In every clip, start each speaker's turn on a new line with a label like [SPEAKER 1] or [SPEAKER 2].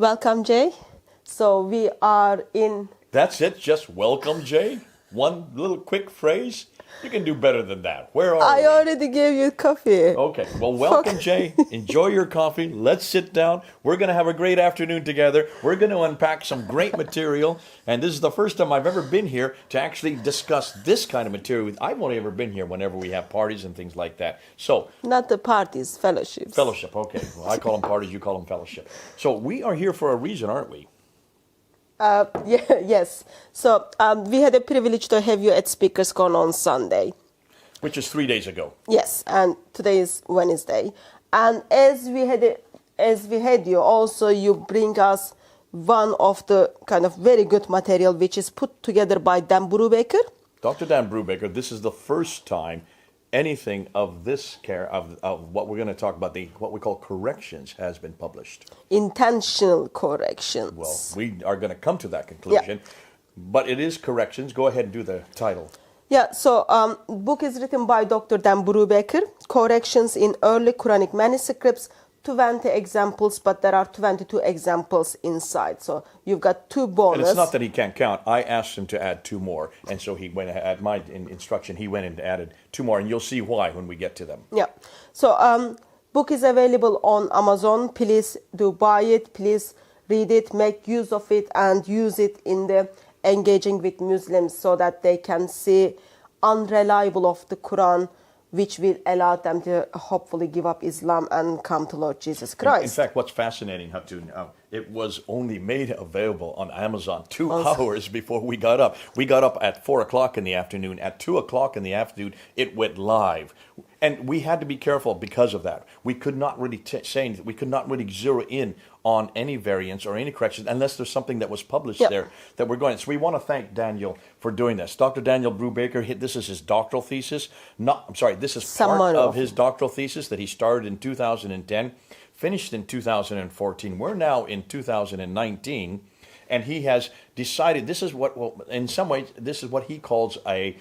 [SPEAKER 1] Welcome, Jay. So we are in...
[SPEAKER 2] That's it? Just welcome, Jay? One little quick phrase? You can do better than that. Where are we?
[SPEAKER 1] I already gave you coffee.
[SPEAKER 2] Okay, well, welcome, Jay. Enjoy your coffee. Let's sit down. We're going to have a great afternoon together. We're going to unpack some great material. And this is the first time I've ever been here to actually discuss this kind of material. I've only ever been here whenever we have parties and things like that. So,
[SPEAKER 1] not the parties, fellowships.
[SPEAKER 2] Fellowship, okay. Well, I call them parties, you call them fellowship. So we are here for a reason, aren't we?
[SPEAKER 1] Yes. So we had the privilege to have you at Speakers Con on Sunday.
[SPEAKER 2] Which is 3 days ago.
[SPEAKER 1] Yes, and today is Wednesday. And as we had you, also you bring us one of the kind of very good material which is put together by Dan Brubaker.
[SPEAKER 2] Dr. Dan Brubaker, this is the first time anything of this of what we're going to talk about, what we call corrections, has been published.
[SPEAKER 1] Intentional corrections.
[SPEAKER 2] Well, we are going to come to that conclusion, but it is corrections. Go ahead and do the title.
[SPEAKER 1] Yeah, so book is written by Dr. Dan Brubaker, Corrections in Early Quranic Manuscripts, 20 examples, but there are 22 examples inside. So you've got two bonus.
[SPEAKER 2] And it's not that he can't count. I asked him to add two more. And so he went, at my instruction, he went and added two more. And you'll see why when we get to them.
[SPEAKER 1] Yeah. So book is available on Amazon. Please do buy it. Please read it, make use of it, and use it in the engaging with Muslims so that they can see unreliable of the Quran, which will allow them to hopefully give up Islam and come to Lord Jesus Christ.
[SPEAKER 2] In fact, what's fascinating, Hatun, it was only made available on Amazon 2 hours before we got up. We got up at 4 o'clock in the afternoon. At 2 o'clock in the afternoon, it went live. And we had to be careful because of that. We could not really we could not really zero in on any variants or any corrections unless there's something that was published there that we're going. So we want to thank Daniel for doing this. Dr. Daniel Brubaker, this is his doctoral thesis. This is part of his doctoral thesis that he started in 2010, finished in 2014. We're now in 2019, and he has decided this is what, well, in some ways, this is what he calls an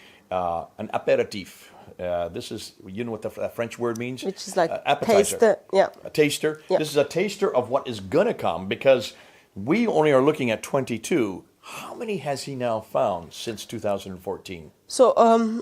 [SPEAKER 2] aperitif. This is, you know what the French word means?
[SPEAKER 1] Which is like
[SPEAKER 2] appetizer.
[SPEAKER 1] Taster. Yeah.
[SPEAKER 2] A taster.
[SPEAKER 1] Yeah.
[SPEAKER 2] This is a taster of what is going to come, because we only are looking at 22. How many has he now found since 2014?
[SPEAKER 1] So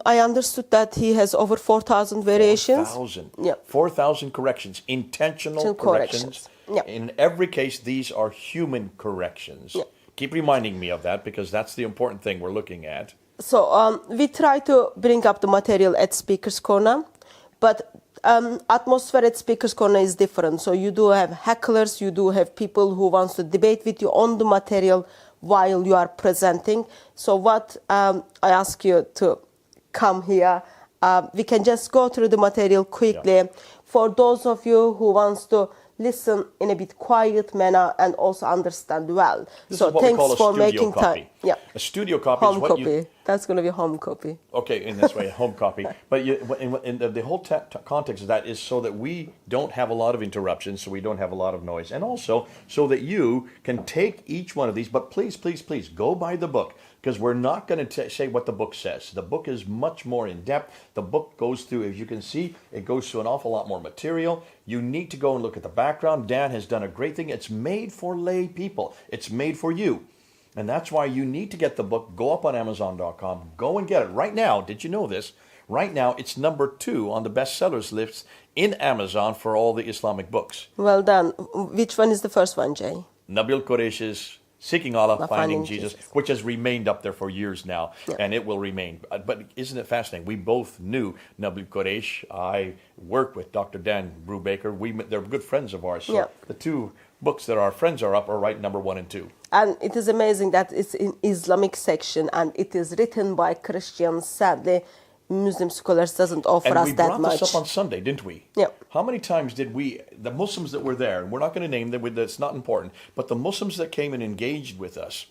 [SPEAKER 1] I understood that he has over 4,000 variations.
[SPEAKER 2] 4,000.
[SPEAKER 1] Yeah.
[SPEAKER 2] 4,000 corrections, intentional corrections.
[SPEAKER 1] Yeah.
[SPEAKER 2] In every case, these are human corrections.
[SPEAKER 1] Yeah.
[SPEAKER 2] Keep reminding me of that, because that's the important thing we're looking at.
[SPEAKER 1] So we try to bring up the material at Speaker's Corner, but atmosphere at Speaker's Corner is different. So you do have hecklers, you do have people who want to debate with you on the material while you are presenting. So what I ask you to come here, we can just go through the material quickly. Yeah. For those of you who wants to listen in a bit quiet manner and also understand well.
[SPEAKER 2] This
[SPEAKER 1] so
[SPEAKER 2] is what
[SPEAKER 1] thanks
[SPEAKER 2] we call a
[SPEAKER 1] for
[SPEAKER 2] studio
[SPEAKER 1] making
[SPEAKER 2] copy.
[SPEAKER 1] time. Yeah.
[SPEAKER 2] A studio copy
[SPEAKER 1] home
[SPEAKER 2] is what
[SPEAKER 1] copy.
[SPEAKER 2] you...
[SPEAKER 1] That's going to be home copy.
[SPEAKER 2] Okay, in this way, home copy. But in the whole context of that is so that we don't have a lot of interruptions, so we don't have a lot of noise. And also so that you can take each one of these, but please, please, please, go buy the book, because we're not going to say what the book says. The book is much more in-depth. The book goes through, as you can see, it goes through an awful lot more material. You need to go and look at the background. Dan has done a great thing. It's made for lay people. It's made for you. And that's why you need to get the book. Go up on Amazon.com. Go and get it. Right now, did you know this? Right now, it's number 2 on the bestsellers list in Amazon for all the Islamic books.
[SPEAKER 1] Well done. Which one is the first one, Jay?
[SPEAKER 2] Nabil Quraysh's Seeking Allah, Finding Jesus, which has remained up there for years now, and it will remain. But isn't it fascinating? We both knew Nabil Quraysh. I work with Dr. Dan Brubaker. They're good friends of ours. So the two books that our friends are up are right number 1 and 2.
[SPEAKER 1] And it is amazing that it's in Islamic section and it is written by Christians. Sadly, Muslim scholars doesn't offer us that much.
[SPEAKER 2] And we brought this up on Sunday, didn't we?
[SPEAKER 1] Yeah.
[SPEAKER 2] How many times did the Muslims that were there, and we're not going to name them, that's not important, but the Muslims that came and engaged with us,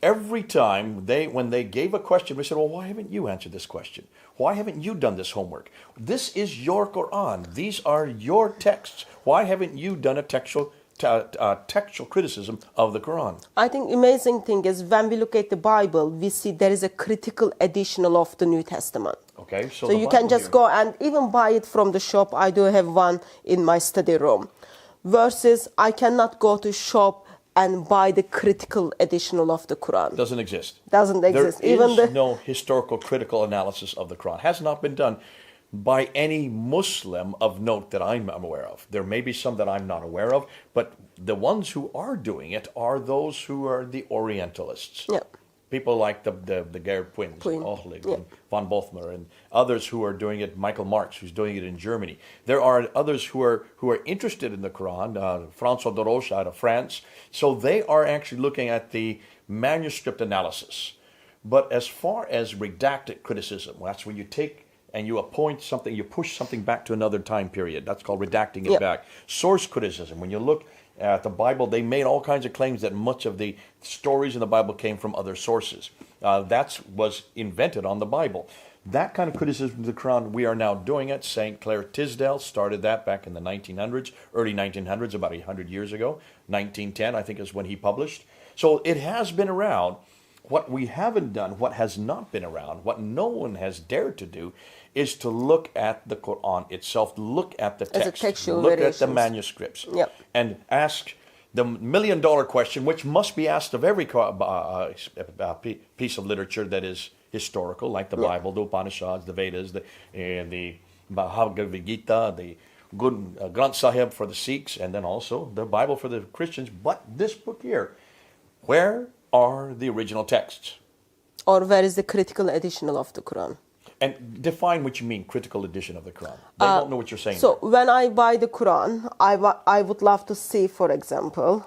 [SPEAKER 2] every time when they gave a question, we said, well, why haven't you answered this question? Why haven't you done this homework? This is your Quran. These are your texts. Why haven't you done a textual criticism of the Quran?
[SPEAKER 1] I think amazing thing is when we look at the Bible, we see there is a critical additional of the New Testament.
[SPEAKER 2] Okay,
[SPEAKER 1] so you can just go and even buy it from the shop. I do have one in my study room. Versus I cannot go to shop and buy the critical edition of the Quran.
[SPEAKER 2] Doesn't exist.
[SPEAKER 1] Doesn't exist.
[SPEAKER 2] There
[SPEAKER 1] Even
[SPEAKER 2] is no historical critical analysis of the Quran. Has not been done by any Muslim of note that I'm aware of. There may be some that I'm not aware of, but the ones who are doing it are those who are the Orientalists.
[SPEAKER 1] Yeah.
[SPEAKER 2] People like the Gerhard twins, Ohlig,
[SPEAKER 1] Yeah.
[SPEAKER 2] and von Bothmer, and others who are doing it. Michael Marx, who's doing it in Germany. There are others who are interested in the Quran. François de Roche out of France. So they are actually looking at the manuscript analysis. But as far as redacted criticism, that's when you take and you appoint something, you push something back to another time period. That's called redacting it back. Source criticism, when you look at the Bible, they made all kinds of claims that much of the stories in the Bible came from other sources. That was invented on the Bible. That kind of criticism of the Quran, we are now doing it. St. Clair Tisdale started that back in the 1900s, early 1900s, about 100 years ago. 1910, I think, is when he published. So it has been around. What we haven't done, what has not been around, what no one has dared to do, is to look at the Quran itself, look at the text, look at the manuscripts, and ask the million-dollar question, which must be asked of every piece of literature that is historical, like the Bible, the Upanishads, the Vedas, the Bhagavad Gita, the Granth Sahib for the Sikhs, and then also the Bible for the Christians. But this book here, where are the original texts?
[SPEAKER 1] Or where is the critical edition of the Quran?
[SPEAKER 2] And define what you mean, critical edition of the Quran. They don't know what you're saying.
[SPEAKER 1] So when I buy the Quran, I would love to see, for example,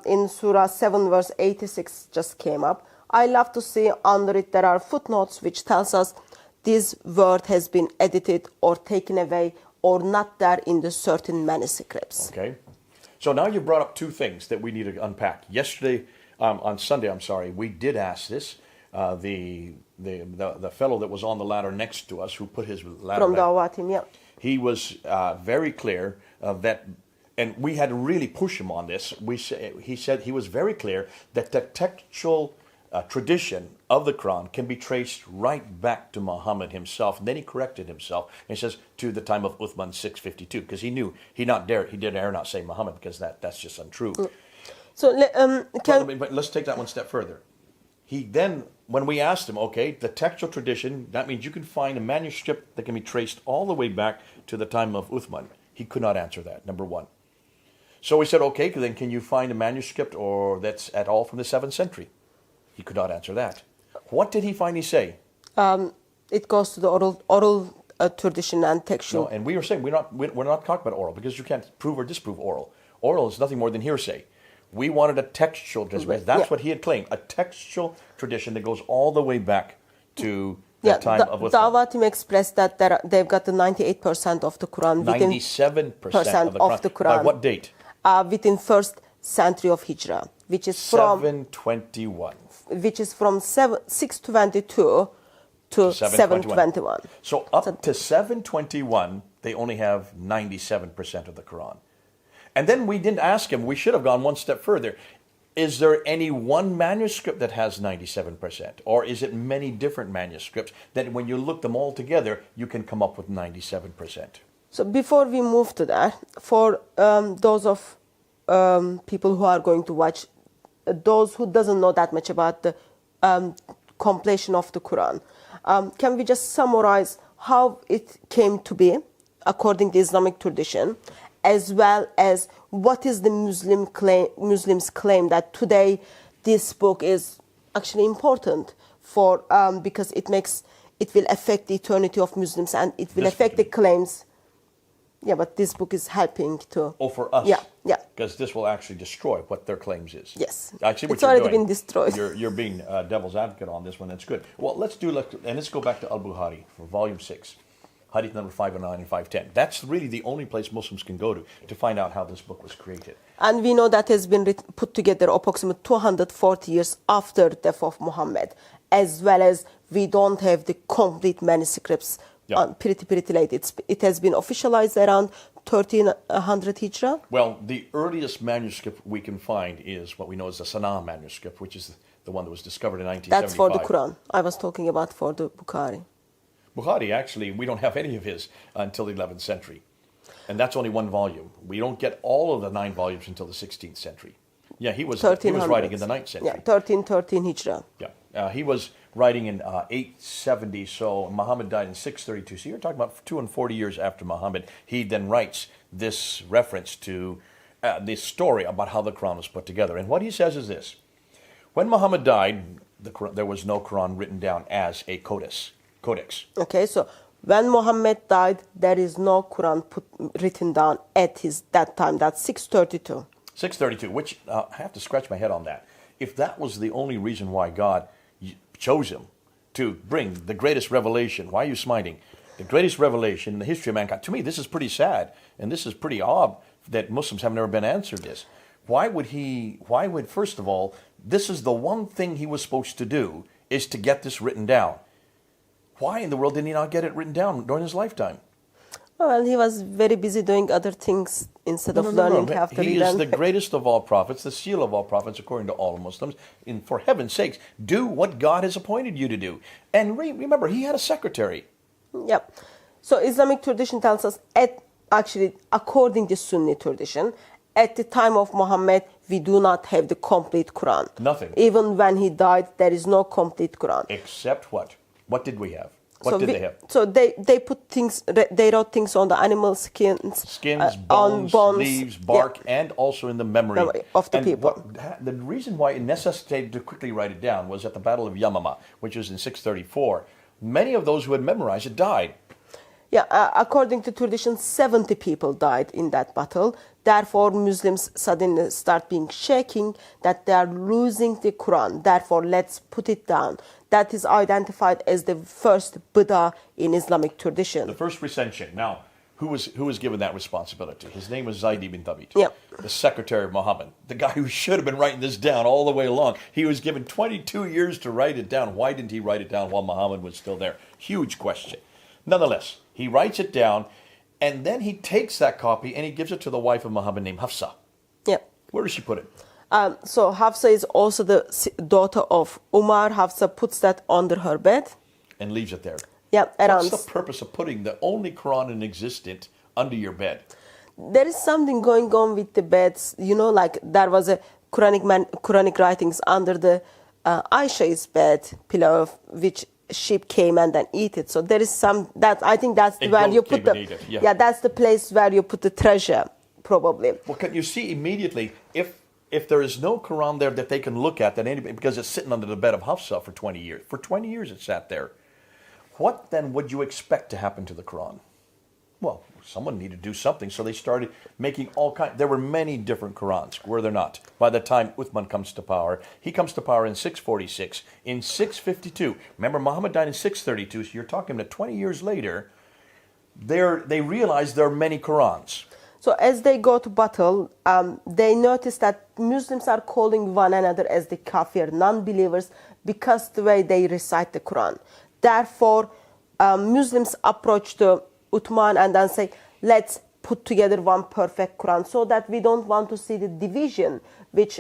[SPEAKER 1] in Surah 7 verse 86 just came up. I love to see under it there are footnotes which tells us this word has been edited or taken away or not there in the certain manuscripts.
[SPEAKER 2] Okay. So now you brought up two things that we need to unpack. Yesterday, on Sunday, we did ask this. The fellow that was on the ladder next to us, who put his ladder
[SPEAKER 1] from the Awatim,
[SPEAKER 2] he was very clear that, and we had to really push him on this. He said he was very clear that the textual tradition of the Quran can be traced right back to Muhammad himself. And then he corrected himself and he says to the time of Uthman 652, because he knew he dare not say Muhammad, because that's just untrue.
[SPEAKER 1] So
[SPEAKER 2] but let's take that one step further. He then, when we asked him, okay, the textual tradition, that means you can find a manuscript that can be traced all the way back to the time of Uthman. He could not answer that, number one. So we said, okay, then can you find a manuscript or that's at all from the 7th century? He could not answer that. What did he finally say?
[SPEAKER 1] It goes to the oral tradition and textual.
[SPEAKER 2] No, and we were saying we're not talking about oral, because you can't prove or disprove oral. Oral is nothing more than hearsay. We wanted a textual tradition. That's what he had claimed, a textual tradition that goes all the way back to the time of Uthman.
[SPEAKER 1] The Awatim expressed that they've got the 98% of the Quran.
[SPEAKER 2] 97% of the Quran. By what date?
[SPEAKER 1] Within 1st century of Hijrah, which is from
[SPEAKER 2] 721.
[SPEAKER 1] Which is from 622 to 721.
[SPEAKER 2] So up to 721, they only have 97% of the Quran. And then we didn't ask him, we should have gone one step further. Is there any one manuscript that has 97%? Or is it many different manuscripts that when you look them all together, you can come up with 97%?
[SPEAKER 1] So before we move to that, for those of people who are going to watch, those who doesn't know that much about the completion of the Quran, can we just summarize how it came to be according to Islamic tradition, as well as what is the Muslims claim that today this book is actually important for because it will affect the eternity of Muslims and it will affect the claims. Yeah, but this book is helping to.
[SPEAKER 2] Oh, for us.
[SPEAKER 1] Yeah.
[SPEAKER 2] Because this will actually destroy what their claims is.
[SPEAKER 1] Yes.
[SPEAKER 2] I see what
[SPEAKER 1] it's
[SPEAKER 2] you're
[SPEAKER 1] already
[SPEAKER 2] doing.
[SPEAKER 1] Been destroyed.
[SPEAKER 2] You're being devil's advocate on this one. That's good. Well, let's go back to Al-Bukhari for volume 6. Hadith number 509 and 510. That's really the only place Muslims can go to find out how this book was created.
[SPEAKER 1] And we know that has been put together approximately 240 years after the death of Muhammad, as well as we don't have the complete manuscripts. Pretty late. It has been officialized around 1300 Hijrah.
[SPEAKER 2] Well, the earliest manuscript we can find is what we know as the Sana'a manuscript, which is the one that was discovered in 1975.
[SPEAKER 1] That's for the Quran. I was talking about for the Bukhari.
[SPEAKER 2] Bukhari, actually, we don't have any of his until the 11th century. And that's only one volume. We don't get all of the 9 volumes until the 16th century. Yeah, he was writing in the 9th century.
[SPEAKER 1] Yeah, 1313 Hijra.
[SPEAKER 2] Yeah, he was writing in 870, so Muhammad died in 632. So you're talking about 240 years after Muhammad. He then writes this reference to this story about how the Quran was put together. And what he says is this. When Muhammad died, there was no Quran written down as a codex.
[SPEAKER 1] Okay, so when Muhammad died, there is no Quran written down at that time. That's 632.
[SPEAKER 2] 632, which I have to scratch my head on that. If that was the only reason why God chose him to bring the greatest revelation, why are you smiting? The greatest revelation in the history of mankind. To me, this is pretty sad, and this is pretty odd that Muslims have never been answered this. Why would, first of all, this is the one thing he was supposed to do, is to get this written down. Why in the world did he not get it written down during his lifetime?
[SPEAKER 1] Well, he was very busy doing other things instead of learning how to read.
[SPEAKER 2] He is the greatest of all prophets, the seal of all prophets, according to all Muslims. And for heaven's sakes, do what God has appointed you to do. And remember, he had a secretary.
[SPEAKER 1] Yep. So Islamic tradition tells us, actually, according to Sunni tradition, at the time of Muhammad, we do not have the complete Quran.
[SPEAKER 2] Nothing.
[SPEAKER 1] Even when he died, there is no complete Quran.
[SPEAKER 2] Except what? What did we have? What did they have?
[SPEAKER 1] So they put things, they wrote things on the animal skins,
[SPEAKER 2] bones,
[SPEAKER 1] on
[SPEAKER 2] leaves, bark, and also in the memory
[SPEAKER 1] of the people.
[SPEAKER 2] The reason why it necessitated to quickly write it down was at the Battle of Yamama, which was in 634. Many of those who had memorized it died.
[SPEAKER 1] Yeah, according to tradition, 70 people died in that battle. Therefore, Muslims suddenly start being shaking that they are losing the Quran. Therefore, let's put it down. That is identified as the first Buddha in Islamic tradition.
[SPEAKER 2] The first recension. Now, who was given that responsibility? His name was Zayd ibn Thabit, the secretary of Muhammad, the guy who should have been writing this down all the way along. He was given 22 years to write it down. Why didn't he write it down while Muhammad was still there? Huge question. Nonetheless, he writes it down, and then he takes that copy and he gives it to the wife of Muhammad named Hafsa.
[SPEAKER 1] Yeah.
[SPEAKER 2] Where does she put it?
[SPEAKER 1] So Hafsa is also the daughter of Umar. Hafsa puts that under her bed.
[SPEAKER 2] And leaves it there.
[SPEAKER 1] Yeah.
[SPEAKER 2] What's the purpose of putting the only Quran in existence under your bed?
[SPEAKER 1] There is something going on with the beds. You know, like there was a Quranic writings under the Aisha's bed pillow, which sheep came and then eat it. So there is some that I think that's where you put the that's the place where you put the treasure, probably.
[SPEAKER 2] Well, can you see immediately if there is no Quran there that they can look at, that anybody, because it's sitting under the bed of Hafsa for 20 years. For 20 years it sat there. What then would you expect to happen to the Quran? Well, someone needed to do something, so they started making all kinds. There were many different Qurans, were there not? By the time Uthman comes to power, he comes to power in 646. In 652, remember Muhammad died in 632, so you're talking about 20 years later, they realize there are many Qurans.
[SPEAKER 1] So as they go to battle, they notice that Muslims are calling one another as the kafir, non-believers, because the way they recite the Quran. Therefore, Muslims approach the Uthman and then say, let's put together one perfect Quran, so that we don't want to see the division which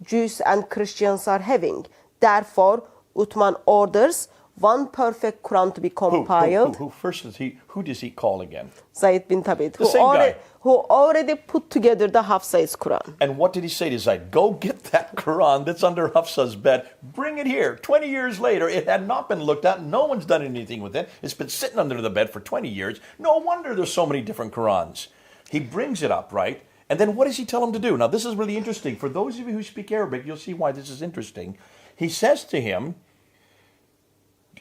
[SPEAKER 1] Jews and Christians are having. Therefore, Uthman orders one perfect Quran to be compiled.
[SPEAKER 2] Who does he call again?
[SPEAKER 1] Zayd bin Thabit,
[SPEAKER 2] guy.
[SPEAKER 1] who already put together the Hafsa's Quran.
[SPEAKER 2] And what did he say to Zayd? Go get that Quran that's under Hafsa's bed. Bring it here. 20 years later, it had not been looked at. No one's done anything with it. It's been sitting under the bed for 20 years. No wonder there's so many different Qurans. He brings it up, right? And then what does he tell him to do? Now, this is really interesting. For those of you who speak Arabic, you'll see why this is interesting. He says to him,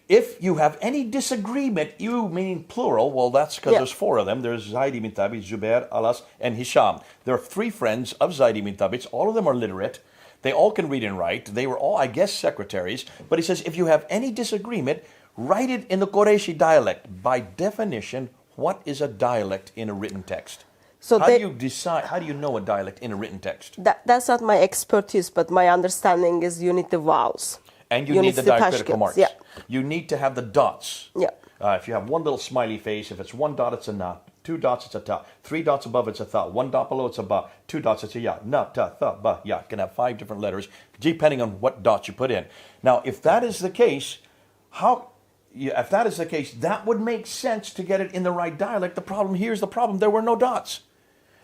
[SPEAKER 2] if you have any disagreement, you meaning plural, well, that's because there's four of them. There's Zayd ibn Thabit, Zubair, Alas, and Hisham. There are three friends of Zayd ibn Thabit. All of them are literate. They all can read and write. They were all, I guess, secretaries. But he says, if you have any disagreement, write it in the Qurayshi dialect. By definition, what is a dialect in a written text? So how do you decide? How do you know a dialect in a written text?
[SPEAKER 1] That's not my expertise, but my understanding is you need the vowels.
[SPEAKER 2] And you need the diacritical marks.
[SPEAKER 1] Yeah.
[SPEAKER 2] You need to have the dots.
[SPEAKER 1] Yeah.
[SPEAKER 2] If you have one little smiley face, if it's one dot, it's a na. Two dots, it's a ta. Three dots above, it's a tha. One dot below, it's a ba. Two dots, it's a ya. Na, ta, tha, ba, ya. You can have 5 different letters, depending on what dots you put in. Now, if that is the case, that would make sense to get it in the right dialect. The problem, here's the problem, there were no dots.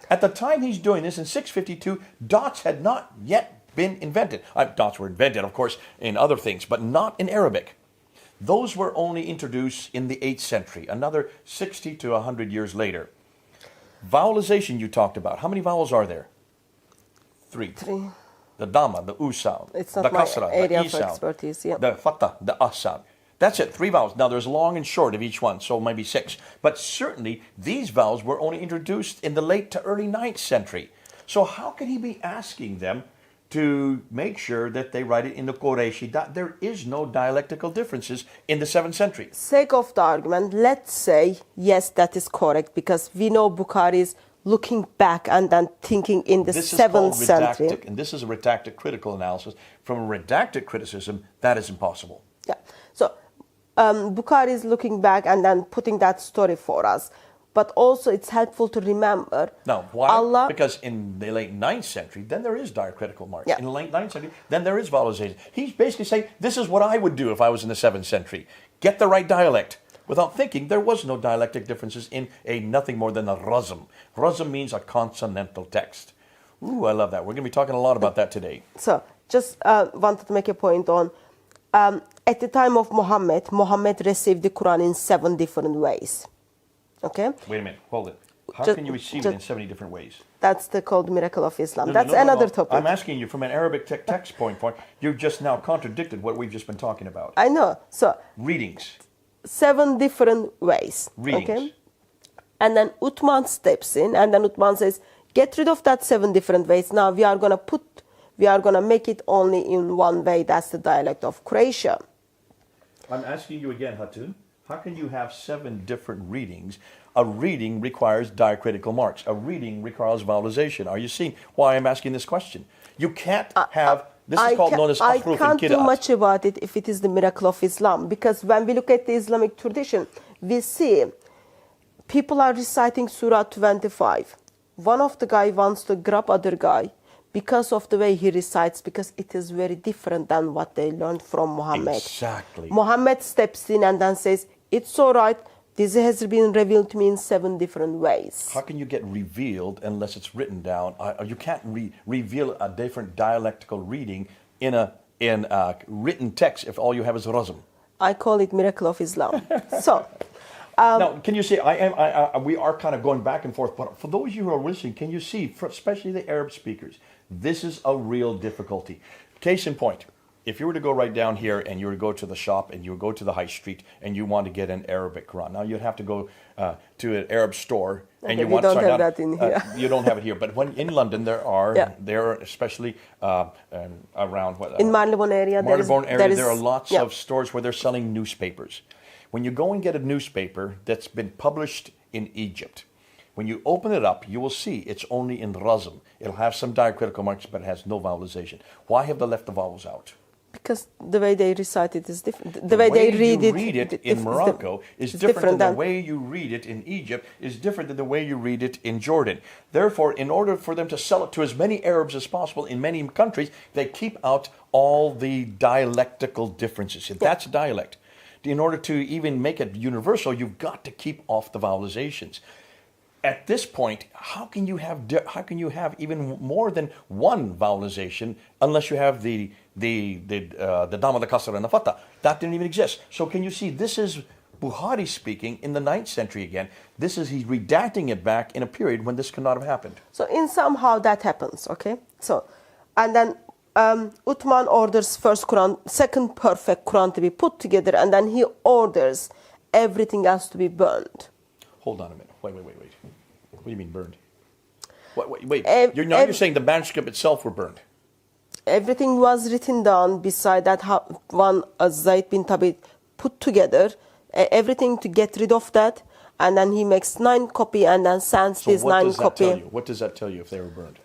[SPEAKER 2] At the time he's doing this in 652, dots had not yet been invented. Dots were invented, of course, in other things, but not in Arabic. Those were only introduced in the 8th century, another 60 to 100 years later. Vowelization you talked about. How many vowels are there? Three. The Dhamma, the U sound,
[SPEAKER 1] It's
[SPEAKER 2] the
[SPEAKER 1] not my
[SPEAKER 2] Kasra,
[SPEAKER 1] area
[SPEAKER 2] the I
[SPEAKER 1] of
[SPEAKER 2] sound,
[SPEAKER 1] expertise, yeah.
[SPEAKER 2] the Fatha, the Ah sound. That's it, 3 vowels. Now there's long and short of each one, so maybe 6. But certainly these vowels were only introduced in the late to early 9th century. So how can he be asking them to make sure that they write it in the Qureshi, that there is no dialectical differences in the 7th century?
[SPEAKER 1] Sake of the argument, let's say, yes, that is correct, because we know Bukhari is looking back and then thinking in the 7th century.
[SPEAKER 2] Redactic, and this is a redactic critical analysis. From a redactic criticism, that is impossible.
[SPEAKER 1] Yeah. So Bukhari is looking back and then putting that story for us. But also it's helpful to remember.
[SPEAKER 2] Now, why? Because in the late 9th century, then there is diacritical marks.
[SPEAKER 1] Yeah.
[SPEAKER 2] In the late 9th century, then there is vowelization. He's basically saying, this is what I would do if I was in the 7th century. Get the right dialect. Without thinking, there was no dialectic differences in a nothing more than a razm. Razm means a consonantal text. Ooh, I love that. We're going to be talking a lot about that today.
[SPEAKER 1] So, just wanted to make a point on, at the time of Muhammad received the Quran in 7 different ways. Okay?
[SPEAKER 2] Wait a minute, hold it. How can you receive it in 70 different ways?
[SPEAKER 1] That's called miracle of Islam. That's another topic.
[SPEAKER 2] I'm asking you from an Arabic text point. You've just now contradicted what we've just been talking about.
[SPEAKER 1] I know. So,
[SPEAKER 2] readings.
[SPEAKER 1] 7 different ways.
[SPEAKER 2] Readings. Okay?
[SPEAKER 1] And then Uthman steps in, and then Uthman says, get rid of that 7 different ways. Now we are going to make it only in one way. That's the dialect of Croatia.
[SPEAKER 2] I'm asking you again, Hatun. How can you have 7 different readings? A reading requires diacritical marks. A reading requires vowelization. Are you seeing why I'm asking this question? You can't have... This is known as
[SPEAKER 1] I
[SPEAKER 2] ahruf
[SPEAKER 1] can't
[SPEAKER 2] and
[SPEAKER 1] do
[SPEAKER 2] qira'at.
[SPEAKER 1] much about it if it is the miracle of Islam. Because when we look at the Islamic tradition, we see people are reciting Surah 25. One of the guy wants to grab other guy because of the way he recites, because it is very different than what they learned from Muhammad.
[SPEAKER 2] Exactly.
[SPEAKER 1] Muhammad steps in and then says, it's all right, this has been revealed to me in 7 different ways.
[SPEAKER 2] How can you get revealed unless it's written down? You can't reveal a different dialectical reading in a written text if all you have is razm.
[SPEAKER 1] I call it miracle of Islam. So...
[SPEAKER 2] now, can you see, we are kind of going back and forth, but for those of you who are listening, can you see, especially the Arab speakers, this is a real difficulty. Case in point, if you were to go right down here and you were to go to the shop and you would go to the high street and you want to get an Arabic Quran, now you'd have to go to an Arab store and you want to
[SPEAKER 1] don't have that in here.
[SPEAKER 2] You don't have it here, but in London there are, especially around
[SPEAKER 1] in Marylebone area,
[SPEAKER 2] there are lots of stores where they're selling newspapers. When you go and get a newspaper that's been published in Egypt, when you open it up, you will see it's only in razm. It'll have some diacritical marks, but it has no vowelization. Why have they left the vowels out?
[SPEAKER 1] Because the way they recite it is different. The way they read
[SPEAKER 2] it in Morocco is different than the way you read it in Egypt is different than the way you read it in Jordan. Therefore, in order for them to sell it to as many Arabs as possible in many countries, they keep out all the dialectical differences. That's dialect. In order to even make it universal, you've got to keep off the vowelizations. At this point, how can you have even more than one vowelization unless you have the Dhamma, the Kasra, and the Fatha? That didn't even exist. So can you see, this is Bukhari speaking in the 9th century again. He's redacting it back in a period when this could not have happened.
[SPEAKER 1] So in somehow that happens, okay? So, and then Uthman orders first Quran, second perfect Quran to be put together, and then he orders everything else to be burned.
[SPEAKER 2] Hold on a minute. Wait. What do you mean burned? Wait. You're saying the manuscript itself were burned?
[SPEAKER 1] Everything was written down. Beside that, one Zayd bin Thabit put together everything to get rid of that, and then he makes 9 copy and then sends these 9 copy.
[SPEAKER 2] What does that tell you if they were burned?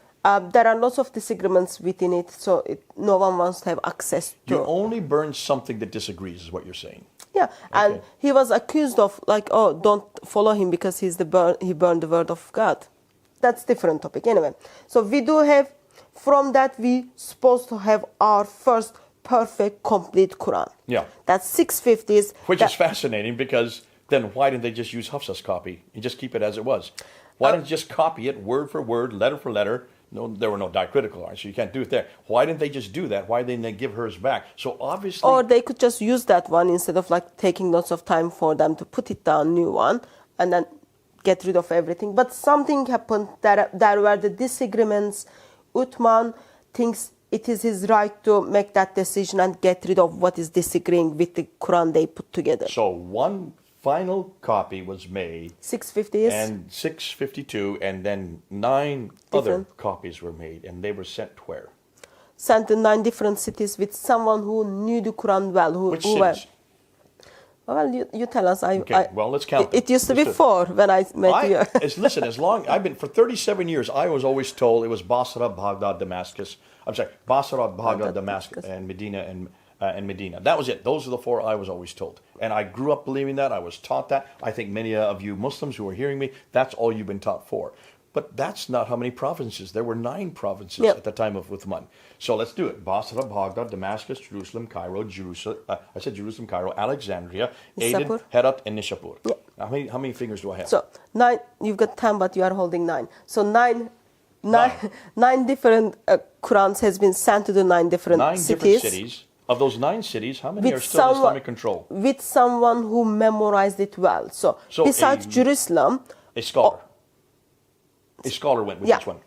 [SPEAKER 1] There are lots of disagreements within it, so no one wants to have access to.
[SPEAKER 2] You only burn something that disagrees, is what you're saying.
[SPEAKER 1] Yeah,
[SPEAKER 2] okay.
[SPEAKER 1] And he was accused of don't follow him because he burned the word of God. That's different topic anyway. So we do have, from that we supposed to have our first perfect complete Quran.
[SPEAKER 2] Yeah.
[SPEAKER 1] That's 650s.
[SPEAKER 2] Which is fascinating because then why didn't they just use Hafsa's copy and just keep it as it was? Why didn't they just copy it word for word, letter for letter? No, there were no diacritical lines, so you can't do it there. Why didn't they just do that? Why didn't they give hers back? So obviously...
[SPEAKER 1] Or they could just use that one instead of like taking lots of time for them to put it down, new one, and then get rid of everything. But something happened, there were the disagreements. Uthman thinks it is his right to make that decision and get rid of what is disagreeing with the Quran they put together.
[SPEAKER 2] So one final copy was made.
[SPEAKER 1] 650s.
[SPEAKER 2] And 652, and then 9 other copies were made, and they were sent where?
[SPEAKER 1] Sent to 9 different cities with someone who knew the Quran well.
[SPEAKER 2] Which cities?
[SPEAKER 1] Well, you tell us.
[SPEAKER 2] Okay, well, let's count them.
[SPEAKER 1] It used to be 4 when I met you.
[SPEAKER 2] Listen, I've been, for 37 years, I was always told it was Basra, Baghdad, Damascus. I'm sorry, Basra, Baghdad, Damascus, and Medina, and Medina. That was it. Those are the 4 I was always told. And I grew up believing that. I was taught that. I think many of you Muslims who are hearing me, that's all you've been taught for. But that's not how many provinces. There were 9 provinces at the time of Uthman. So let's do it. Basra, Baghdad, Damascus, Jerusalem, Cairo, Cairo, Alexandria, Aden, Herat, and Nishapur.
[SPEAKER 1] Yeah.
[SPEAKER 2] How many fingers do I have?
[SPEAKER 1] So 9, you've got 10, but you are holding 9. So 9 different Qurans has been sent to the 9 different cities.
[SPEAKER 2] 9 different cities. Of those 9 cities, how many are still in Islamic control?
[SPEAKER 1] With someone who memorized it well. So besides Jerusalem...
[SPEAKER 2] A scholar. A scholar went with this one.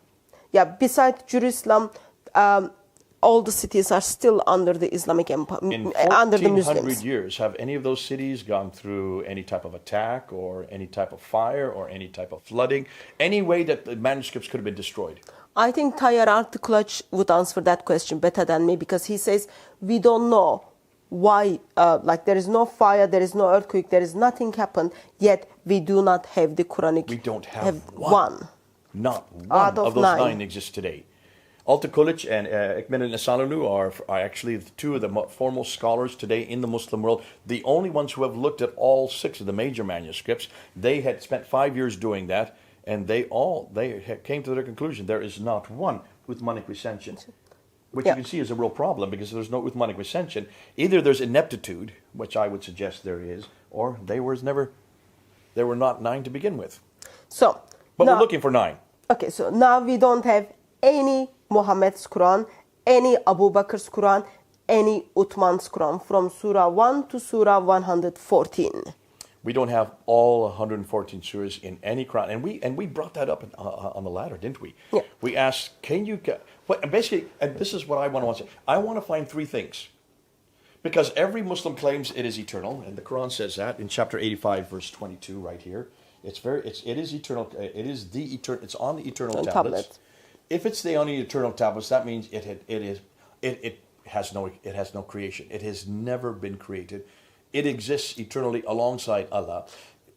[SPEAKER 1] Yeah, besides Jerusalem, all the cities are still under the Islamic Empire, under the Muslims.
[SPEAKER 2] In 1400 years, have any of those cities gone through any type of attack or any type of fire or any type of flooding? Any way that the manuscripts could have been destroyed?
[SPEAKER 1] I think Tayyar Artikulaj would answer that question better than me, because he says, we don't know why, like there is no fire, there is no earthquake, there is nothing happened, yet we do not have the Quranic.
[SPEAKER 2] We don't have
[SPEAKER 1] one.
[SPEAKER 2] Not one of those 9 exists today. Altıkılıç and Ekmen al-Nasalanu are actually 2 of the foremost scholars today in the Muslim world. The only ones who have looked at all 6 of the major manuscripts. They had spent 5 years doing that, and they came to their conclusion there is not one Uthmanic recension, which you can see is a real problem, because there's no Uthmanic recension. Either there's ineptitude, which I would suggest there is, or there were not 9 to begin with. But we're looking for 9.
[SPEAKER 1] Okay, so now we don't have any Muhammad's Quran, any Abu Bakr's Quran, any Uthman's Quran, from Surah 1 to Surah 114.
[SPEAKER 2] We don't have all 114 surahs in any Quran, and we brought that up on the ladder, didn't we?
[SPEAKER 1] Yeah.
[SPEAKER 2] We asked, basically, and this is what I want to say. I want to find 3 things, because every Muslim claims it is eternal, and the Quran says that in chapter 85, verse 22, right here. It is eternal. It is the eternal. It's on the eternal tablets. If it's on the eternal tablets, that means it has no creation. It has never been created. It exists eternally alongside Allah.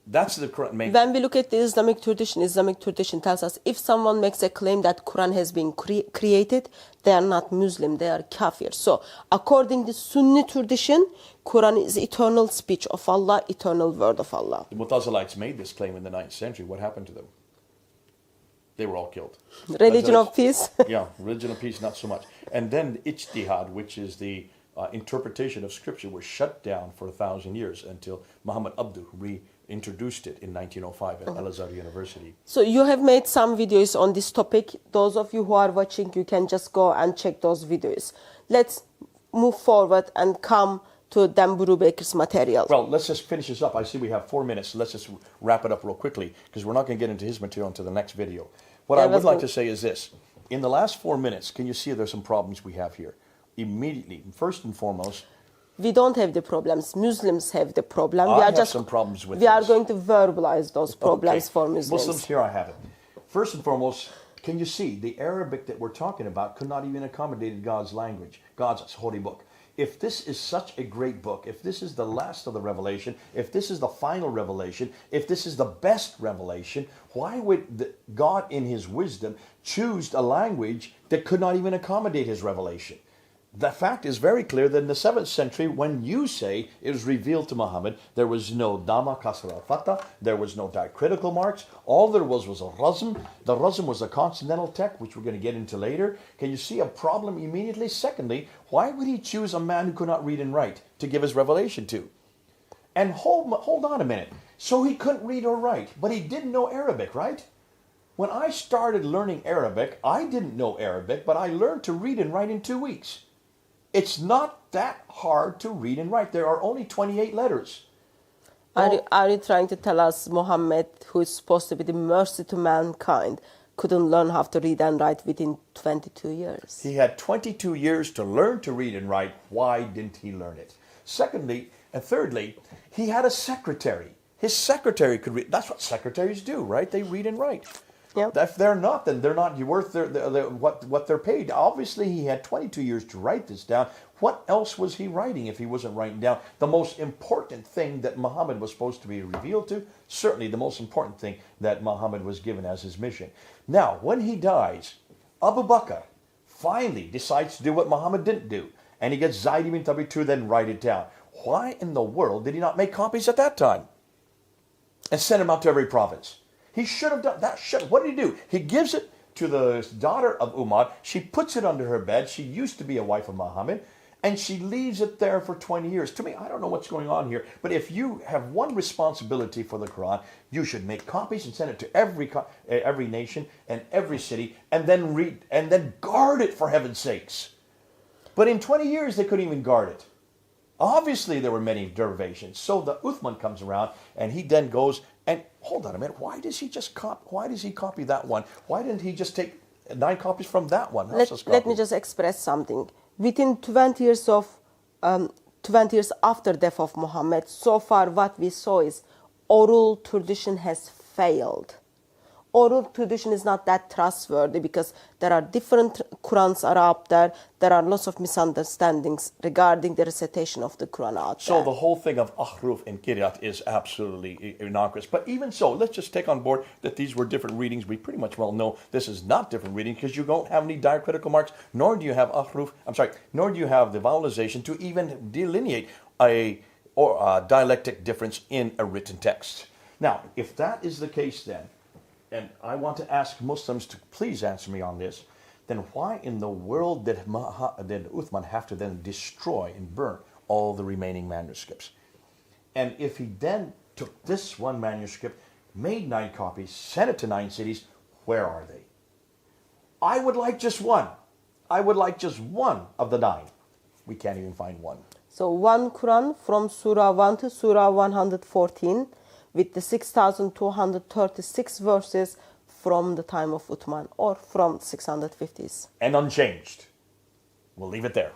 [SPEAKER 2] That's the main.
[SPEAKER 1] When we look at the Islamic tradition tells us if someone makes a claim that Quran has been created, they are not Muslim, they are kafir. So according to Sunni tradition, Quran is eternal speech of Allah, eternal word of Allah.
[SPEAKER 2] The Mutazilites made this claim in the 9th century. What happened to them? They were all killed.
[SPEAKER 1] Religion of peace?
[SPEAKER 2] Yeah, religion of peace, not so much. And then ijtihad, which is the interpretation of scripture, was shut down for 1,000 years until Muhammad Abduh reintroduced it in 1905 at Al-Azhar University.
[SPEAKER 1] So you have made some videos on this topic. Those of you who are watching, you can just go and check those videos. Let's move forward and come to Dan Brubaker's material.
[SPEAKER 2] Well, let's just finish this up. I see we have 4 minutes, so let's just wrap it up real quickly, because we're not going to get into his material until the next video. What I would like to say is this. In the last 4 minutes, can you see there's some problems we have here? Immediately, first and foremost,
[SPEAKER 1] we don't have the problems. Muslims have the problem.
[SPEAKER 2] I have some problems with
[SPEAKER 1] We are going to verbalize those problems for Muslims.
[SPEAKER 2] Muslims, here I have it. First and foremost, can you see the Arabic that we're talking about could not even accommodate God's language, God's holy book. If this is such a great book, if this is the last of the revelation, if this is the final revelation, if this is the best revelation, why would God in his wisdom choose a language that could not even accommodate his revelation? The fact is very clear that in the 7th century, when you say it was revealed to Muhammad, there was no Dama, Kasra, Fatah, there was no diacritical marks. All there was a razm. The razm was a consonantal tech, which we're going to get into later. Can you see a problem immediately? Secondly, why would he choose a man who could not read and write to give his revelation to? And hold on a minute. So he couldn't read or write, but he didn't know Arabic, right? When I started learning Arabic, I didn't know Arabic, but I learned to read and write in 2 weeks. It's not that hard to read and write. There are only 28 letters.
[SPEAKER 1] Are you trying to tell us Muhammad, who is supposed to be the mercy to mankind, couldn't learn how to read and write within 22 years?
[SPEAKER 2] He had 22 years to learn to read and write. Why didn't he learn it? Secondly, and thirdly, he had a secretary. His secretary could read. That's what secretaries do, right? They read and write.
[SPEAKER 1] Yep.
[SPEAKER 2] If they're not, then they're not worth what they're paid. Obviously, he had 22 years to write this down. What else was he writing if he wasn't writing down the most important thing that Muhammad was supposed to be revealed to? Certainly the most important thing that Muhammad was given as his mission. Now, when he dies, Abu Bakr finally decides to do what Muhammad didn't do. And he gets Zayd ibn Thabit to then write it down. Why in the world did he not make copies at that time and send them out to every province? He should have done that. What did he do? He gives it to the daughter of Umar. She puts it under her bed. She used to be a wife of Muhammad. And she leaves it there for 20 years. To me, I don't know what's going on here. But if you have one responsibility for the Quran, you should make copies and send it to every nation and every city. And then read and then guard it, for heaven's sakes. But in 20 years, they couldn't even guard it. Obviously, there were many derivations. So the Uthman comes around, and he then goes and, hold on a minute, why does he copy that one? Why didn't he just take 9 copies from that one?
[SPEAKER 1] Let me just express something. Within 20 years after death of Muhammad, so far what we saw is oral tradition has failed. Oral tradition is not that trustworthy because there are different Qurans are up there. There are lots of misunderstandings regarding the recitation of the Quran out there.
[SPEAKER 2] So the whole thing of ahruf and qira'at is absolutely innocuous. But even so, let's just take on board that these were different readings. We pretty much well know this is not different reading because you don't have any diacritical marks, nor do you have nor do you have the vowelization to even delineate a dialectic difference in a written text. Now, if that is the case then, and I want to ask Muslims to please answer me on this, then why in the world did Uthman have to then destroy and burn all the remaining manuscripts? And if he then took this one manuscript, made 9 copies, sent it to 9 cities, where are they? I would like just one. I would like just one of the 9. We can't even find one.
[SPEAKER 1] So one Quran from Surah 1 to Surah 114 with the 6,236 verses from the time of Uthman or from 650s.
[SPEAKER 2] And unchanged. We'll leave it there.